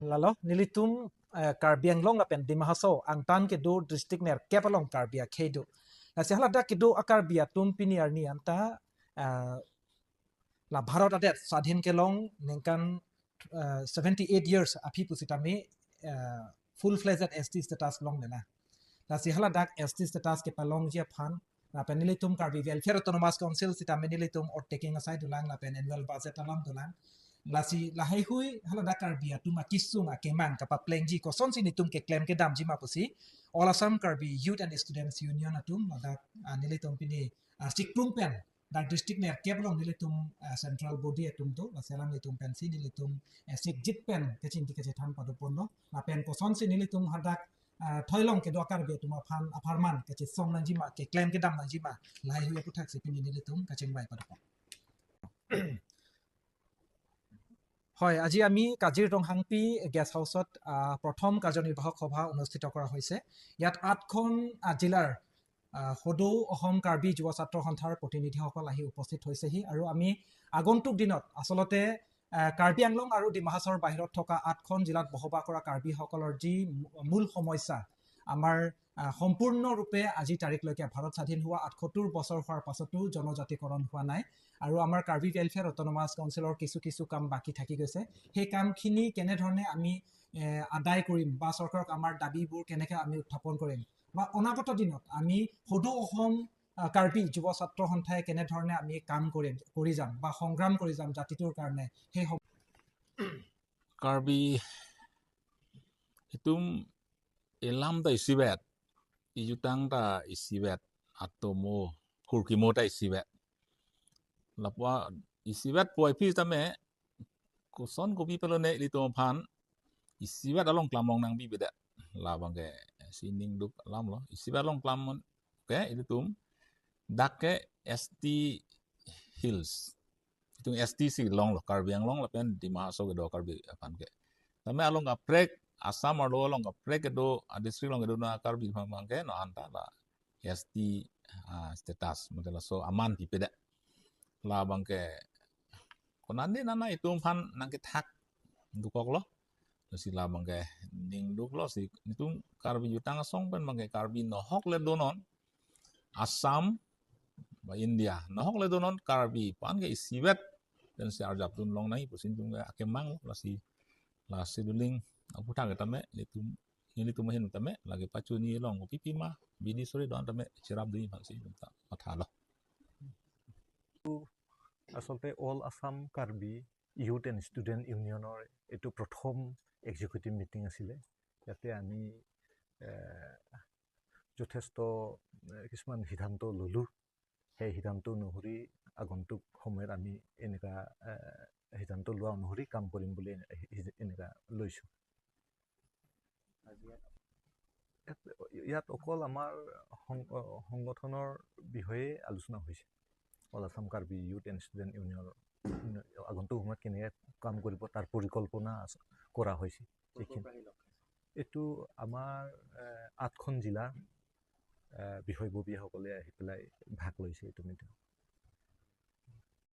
Lalo nilitum Karbi Anglong lapen di Mahaso ang tan ke do district ner kepalong Karbia kedo. Na sihala da kedo akarbia tum piniar ni anta la Bharat adet sadhin kelong nengkan 78 years api pusitame full fledged ST status long nena. La sihala dak ST status ke palong je phan la pen nilitum Karbi Welfare Autonomous Council sitame nilitum or taking aside dulang la pen annual budget alam dulang lasi lahai hui hala dakar bia tuma kisung keman kapa plengji ko son sini tum ke claim ke dam jima pusi All Assam Karbi Youth and Students Union atum madak nilitum pini sikprung pen dak district ner keblong nilitum central body atum to laselam nilitum pensi nilitum sikjit pen kecin ti kecin tham padu pondo la pen ko son sini nilitum hadak thoilong ke dokar be tuma phan aparman kecin song nang jima ke claim ke dam nang jima lahai hui puthak sipini nilitum kecin bai padu হয় আজি আমি Kaziranga হাংপি guest হাউচত প্ৰথম কাৰ্যনিৰ্বাহক সভা অনুষ্ঠিত কৰা হৈছে ইয়াত 8খন জিলাৰ সদৌ অসম কাৰ্বি যুৱ ছাত্ৰ সন্থাৰ প্ৰতিনিধিসকল আহি উপস্থিত হৈছেহি আৰু আমি আগন্তুক দিনত আসলতে কাৰ্বি আংলং আৰু ডিমা হাছাওৰ বাহিৰত থকা 8খন জিলাত বসবাস কৰা কাৰ্বিসকলৰ যি মূল সমস্যা আমাৰ সম্পূৰ্ণৰূপে আজি তাৰিখলৈকে ভাৰত স্বাধীন হোৱা ৭৮ বছৰ হোৱাৰ পাছতো জনজাতিকৰণ হোৱা নাই আৰু আমাৰ কাৰ্বি ৱেলফেয়াৰ অট'নমাছ কাউন্সিলৰ কিছু কাম বাকি থাকি গৈছে সেই কামখিনি কেনেধৰণে আমি আদায় কৰিম বা চৰকাৰক আমাৰ দাবীবোৰ কেনেকৈ আমি উত্থাপন কৰিম বা অনাগত দিনত আমি সদৌ অসম কাৰ্বি যুৱ ছাত্ৰ সন্থাই কেনেধৰণে আমি কাম কৰি যাম বা সংগ্ৰাম কৰি যাম জাতিটোৰ কাৰণে সেই Karbi itum elam ta isibet ijutang ta isibet atomo kurkimo ta isibet lapwa isibet poi pi tame kuson kopi pelone lito phan isibet along klamong nang bi beda labang ke sining duk lam lo isibet along klamon ke itu tum dakke ST Hills itu STC long lo Karbi Anglong lapen di Mahaso ke do Karbi akan ke tame along ka prek Assam or along ka prek ke do district long ke do na Karbi phamang ke no anta la ST status mutela so aman pi peda labang ke konande nana itu phan nang ke thak dukok lo si labang ke ning duk lo si itu Karbi jutang song pen mang ke Karbi no hok le donon Assam ba India no hok le donon Karbi pan ke isibet dan si arjap tun long nai pusin tung ake mang la si duling aku tang tame ini tu mahin tame lagi pacu ni long pipi ma bini sore don tame cirap dui bang si matalo আসলতে all Assam Karbi youth and student ইউনিয়নৰ এইটো প্ৰথম executive meeting আছিলে ইয়াতে আমি যথেষ্ট কিছুমান সিদ্ধান্ত ল'লোঁ সেই সিদ্ধান্ত অনুসৰি আগন্তুক সময়ত আমি এনেকুৱা সিদ্ধান্ত লোৱা অনুসৰি কাম কৰিম বুলি এনেকুৱা লৈছোঁ ইয়াত অকল আমাৰ সংগঠনৰ বিষয়ে আলোচনা হৈছে all Assam Karbi youth and student ইউনিয়নৰ আগন্তুক সময়ত কেনেকৈ কাম কৰিব তাৰ পৰিকল্পনা কৰা হৈছে এইটো আমাৰ 8খন জিলাৰ বিষয়ববীয়াসকলে আহি পেলাই ভাগ লৈছে এইটো মিটিং